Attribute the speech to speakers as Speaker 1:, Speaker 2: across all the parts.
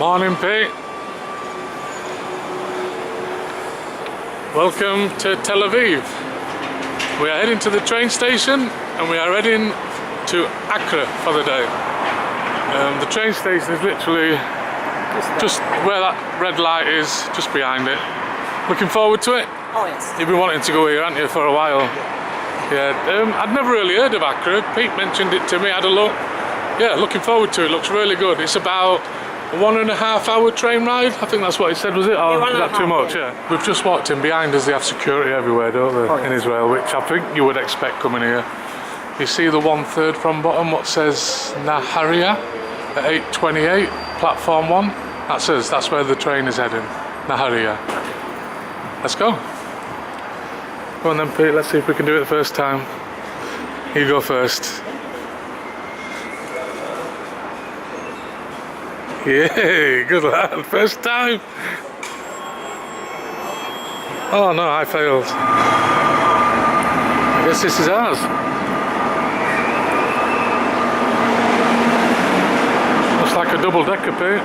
Speaker 1: Morning, Pete. Welcome to Tel Aviv. We are heading to the train station and we are heading to Acre for the day. The train station is literally just where that red light is, just behind it. Looking forward to it?
Speaker 2: Oh yes.
Speaker 1: You've been wanting to go here, haven't you, for a while? Yeah. I'd never really heard of Acre. Pete mentioned it to me, I had a look. Yeah, looking forward to it. Looks really good. It's about a 1.5 hour train ride. I think that's what it said, was it? Or is that too much? Yeah. We've just walked in. Behind us they have security everywhere, don't they? In Israel, which I think you would expect coming here. You see the 1/3 from bottom, what says Naharia at 8:28, platform 1. That's us, that's where the train is heading. Naharia. Let's go. Go on then, Pete, let's see if we can do it the first time. You go first. Yay, good lad, first time. Oh no, I failed. I guess this is ours. Looks like a double-decker, Pete.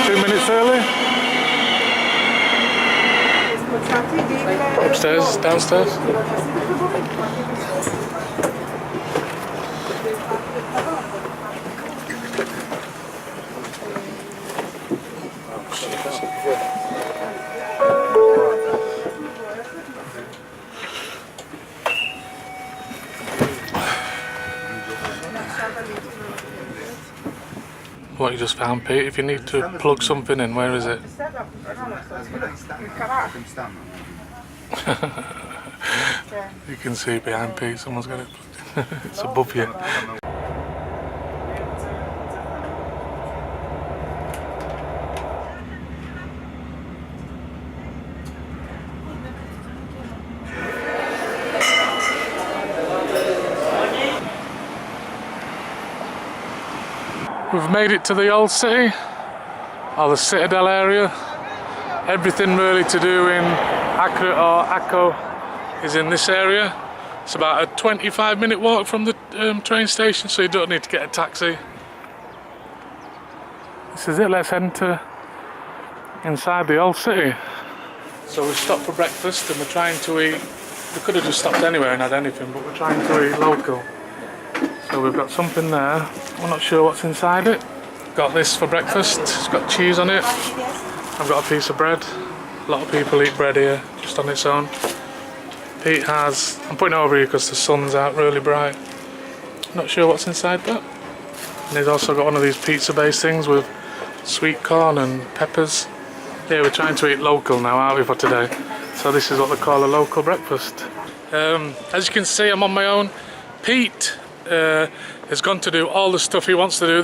Speaker 1: 2 minutes early. Upstairs, downstairs. What you just found, Pete? If you need to plug something in, where is it? You can see behind Pete, someone's got it plugged in. It's above you. We've made it to the old city, or the Citadel area. Everything really to do in Acre or AKKO is in this area. It's about a 25-minute walk from the train station, so you don't need to get a taxi. This is it, let's head inside the old city. So we've stopped for breakfast and we're trying to eat. We could have just stopped anywhere and had anything, but we're trying to eat local. So we've got something there, I'm not sure what's inside it. Got this for breakfast, it's got cheese on it. I've got a piece of bread. A lot of people eat bread here, just on its own. Pete has, I'm putting it over here because the sun's out really bright. Not sure what's inside that. And he's also got one of these pizza based things with sweet corn and peppers. Yeah, we're trying to eat local now, aren't we, for today? So this is what they call a local breakfast. As you can see, I'm on my own. Pete has gone to do all the stuff he wants to do.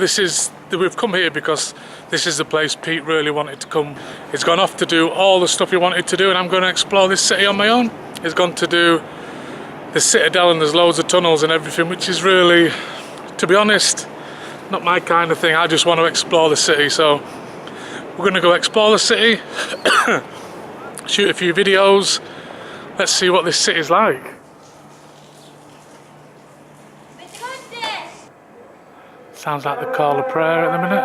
Speaker 1: We've come here because this is the place Pete really wanted to come. He's gone off to do all the stuff he wanted to do, and I'm going to explore this city on my own. He's gone to do the Citadel, and there's loads of tunnels and everything, which is really, to be honest, not my kind of thing. I just want to explore the city, so we're going to go explore the city, shoot a few videos. Let's see what this city's like. Sounds like the call of prayer at the minute.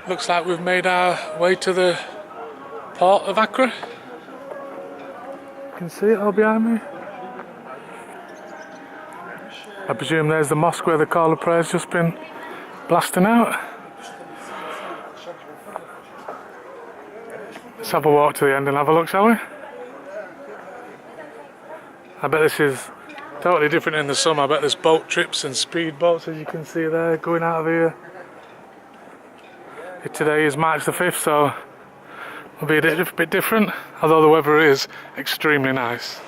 Speaker 1: Looks like we've made our way to the port of Acre. You can see it all behind me. I presume there's the mosque where the call of prayer's just been blasting out. Let's have a walk to the end and have a look, shall we? I bet this is totally different in the summer. I bet there's boat trips and speed boats, as you can see there, going out of here. Today is March the 5th, so it'll be a bit different, although the weather is extremely nice.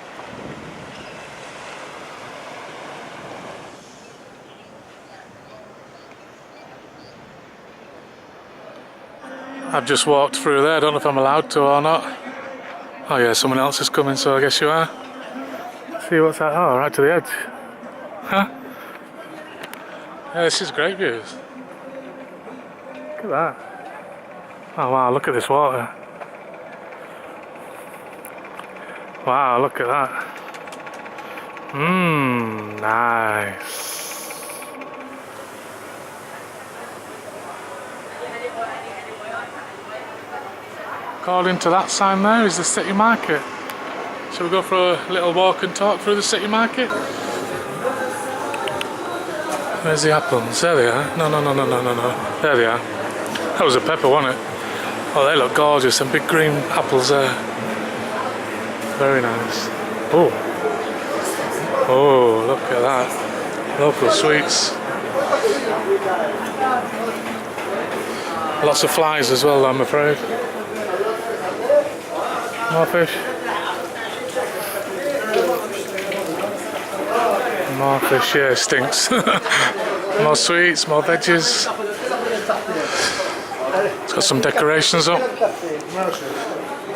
Speaker 1: I've just walked through there, I don't know if I'm allowed to or not. Oh yeah, someone else is coming, so I guess you are. See what's that? Oh, right to the edge. Huh? Yeah, this is great views. Look at that. Oh wow, look at this water. Wow, look at that. Nice. According to that sign there is the city market. Shall we go for a little walk and talk through the city market? Where's the apples? There they are. No. There they are. That was a pepper, wasn't it? Oh, they look gorgeous. Some big green apples there. Very nice. Oh, look at that. Local sweets. Lots of flies as well, I'm afraid. More fish. More fish, yeah, stinks. More sweets, more veggies. It's got some decorations up.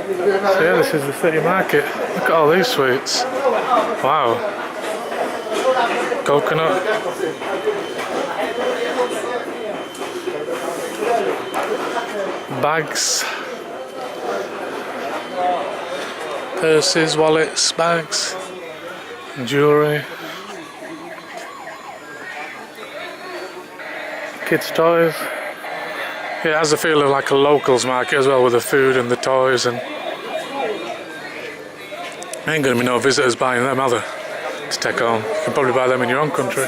Speaker 1: So yeah, this is the city market. Look at all these sweets. Wow. Coconut. Bags. Purses, wallets, bags. Jewellery. Kids' toys. Yeah, it has a feel of like a locals market as well, with the food and the toys, and ain't gonna be no visitors buying them, are there? To take home. You can probably buy them in your own country.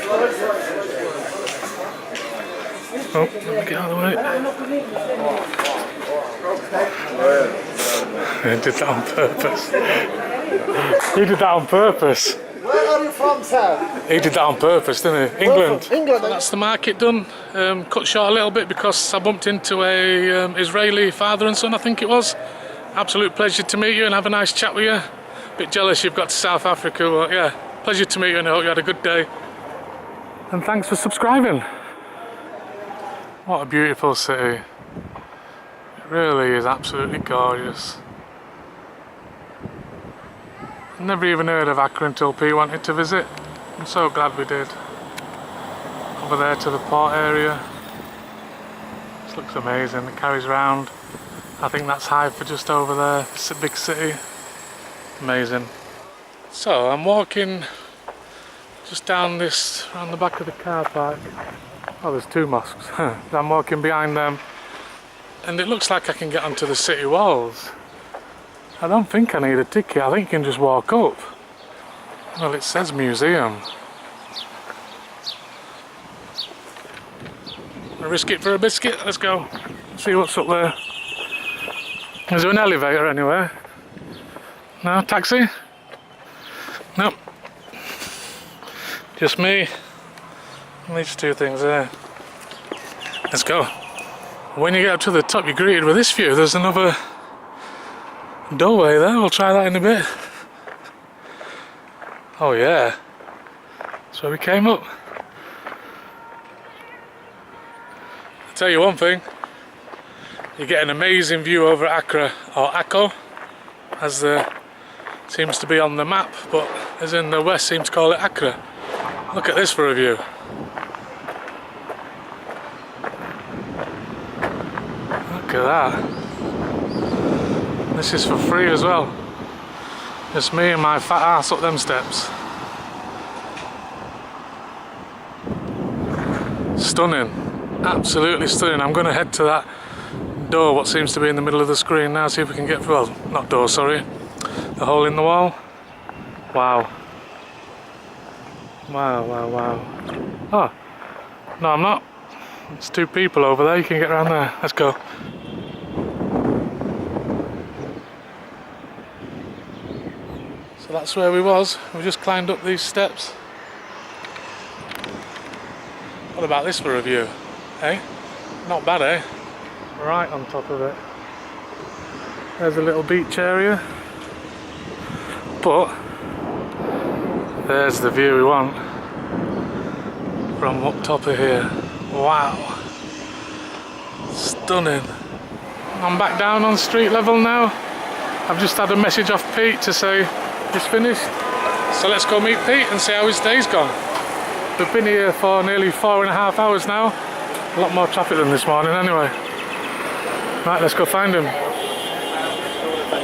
Speaker 1: Oh, let me get out of the way. He did that on purpose. He did that on purpose.
Speaker 2: Where are you from, sir?
Speaker 1: He did that on purpose, didn't he? England.
Speaker 2: England.
Speaker 1: That's the market done. Cut short a little bit because I bumped into a Israeli father and son, I think it was. Absolute pleasure to meet you and have a nice chat with you. Bit jealous you've got to South Africa, but yeah, pleasure to meet you and I hope you had a good day. And thanks for subscribing. What a beautiful city. It really is absolutely gorgeous. Never even heard of Acre until P wanted to visit. I'm so glad we did. Over there to the port area. This looks amazing. It carries round. I think that's Haifa just over there. It's a big city. Amazing. So I'm walking just down this, around the back of the car park. Oh, there's two mosques. I'm walking behind them. And it looks like I can get onto the city walls. I don't think I need a ticket, I think you can just walk up. Well, it says museum. Risk it for a biscuit, let's go. See what's up there. Is there an elevator anywhere? No, taxi? Nope. Just me. And these two things there. Let's go. When you get up to the top, you're greeted with this view. There's another doorway there, we'll try that in a bit. Oh yeah, that's where we came up. I'll tell you one thing, you get an amazing view over Acre, or AKKO, as the seems to be on the map, but as in the west seems to call it Acre. Look at this for a view. Look at that. This is for free as well. Just me and my fat ass up them steps. Stunning. Absolutely stunning. I'm going to head to that door, what seems to be in the middle of the screen now, see if we can get, well, not door, sorry. The hole in the wall. Wow. Wow. Oh. No, I'm not. There's two people over there. You can get around there. Let's go. So that's where we was. We just climbed up these steps. What about this for a view? Eh? Not bad, eh? Right on top of it. There's a little beach area. But there's the view we want from up top of here. Wow. Stunning. I'm back down on street level now. I've just had a message off Pete to say it's finished. So let's go meet Pete and see how his day's gone. We've been here for nearly 4.5 hours now. A lot more traffic than this morning anyway. Right, let's go find him.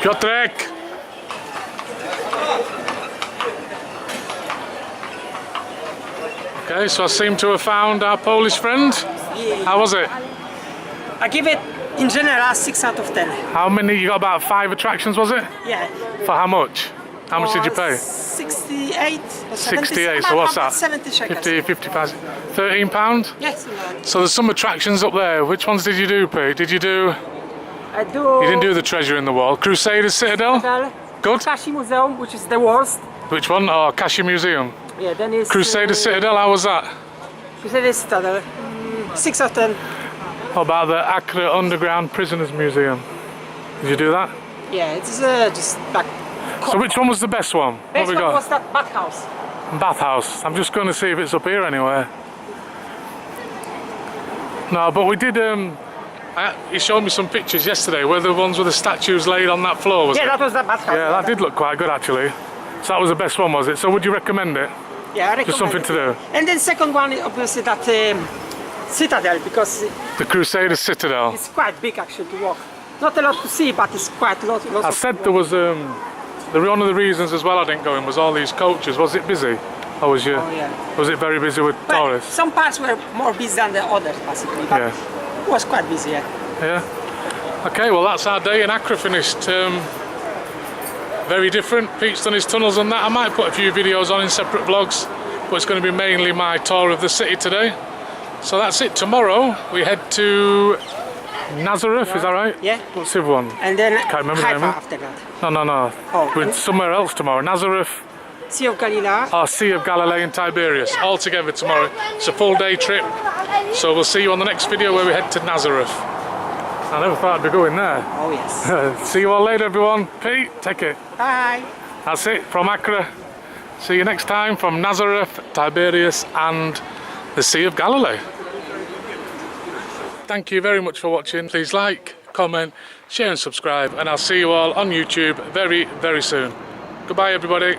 Speaker 1: Piotrek! Okay, so I seem to have found our Polish friend. How was it?
Speaker 2: I give it, in general, 6 out of 10.
Speaker 1: How many? You got about 5 attractions, was it?
Speaker 2: Yeah.
Speaker 1: For how much? How much did you pay?
Speaker 2: 68.
Speaker 1: 68, so what's that?
Speaker 2: 70 shekels.
Speaker 1: 50, 55, £13?
Speaker 2: Yes.
Speaker 1: So there's some attractions up there. Which ones did you do, Pete? Did you do...
Speaker 2: I do...
Speaker 1: You didn't do the Treasure in the Wall. Crusaders Citadel? Good.
Speaker 2: Kashi Museum, which is the worst.
Speaker 1: Which one? Oh, Kashi Museum.
Speaker 2: Yeah, then it's...
Speaker 1: Crusaders Citadel, how was that?
Speaker 2: Crusaders Citadel. 6 out of 10.
Speaker 1: How about the Acre Underground Prisoners Museum? Did you do that?
Speaker 2: Yeah, it's just like...
Speaker 1: So which one was the best one?
Speaker 2: Best
Speaker 1: what we
Speaker 2: one
Speaker 1: got?
Speaker 2: was that bathhouse.
Speaker 1: Bathhouse. I'm just going to see if it's up here anywhere. No, but we did... you showed me some pictures yesterday. Were the ones with the statues laid on that floor? Was
Speaker 2: Yeah,
Speaker 1: it?
Speaker 2: that was the bathhouse.
Speaker 1: Yeah, that did look quite good actually. So that was the best one, was it? So would you recommend it?
Speaker 2: Yeah, I recommend
Speaker 1: Just something
Speaker 2: it.
Speaker 1: to do.
Speaker 2: And then second one, obviously, that Citadel, because
Speaker 1: The Crusaders Citadel.
Speaker 2: it's quite big actually to walk. Not a lot to see, but it's quite a lot.
Speaker 1: I said there was one of the reasons as well I didn't go in was all these coaches. Was it busy? Or was you?
Speaker 2: Oh, yeah.
Speaker 1: Was it very busy with
Speaker 2: But
Speaker 1: tourists?
Speaker 2: some parts were more busy than the others, basically. But
Speaker 1: Yeah.
Speaker 2: it was quite busy, yeah.
Speaker 1: Yeah. Okay, well that's our day in Acre finished. Very different. Pete's done his tunnels and that. I might put a few videos on in separate vlogs, but it's going to be mainly my tour of the city today. So that's it. Tomorrow we head to Nazareth, is that right?
Speaker 2: Yeah.
Speaker 1: What's the other one?
Speaker 2: And then
Speaker 1: Can't remember the
Speaker 2: Haifa
Speaker 1: name.
Speaker 2: after that.
Speaker 1: No.
Speaker 2: Oh,
Speaker 1: We're
Speaker 2: and-
Speaker 1: somewhere else tomorrow. Nazareth,
Speaker 2: Sea of Galilee.
Speaker 1: our Sea of Galilee and Tiberias, all together tomorrow. It's a full day trip. So we'll see you on the next video where we head to Nazareth. I never thought I'd be going there.
Speaker 2: Oh, yes.
Speaker 1: See you all later, everyone. Pete, take it.
Speaker 2: Bye.
Speaker 1: That's it from Acre. See you next time from Nazareth, Tiberias and the Sea of Galilee. Thank you very much for watching. Please like, comment, share and subscribe, and I'll see you all on YouTube very, very soon. Goodbye everybody.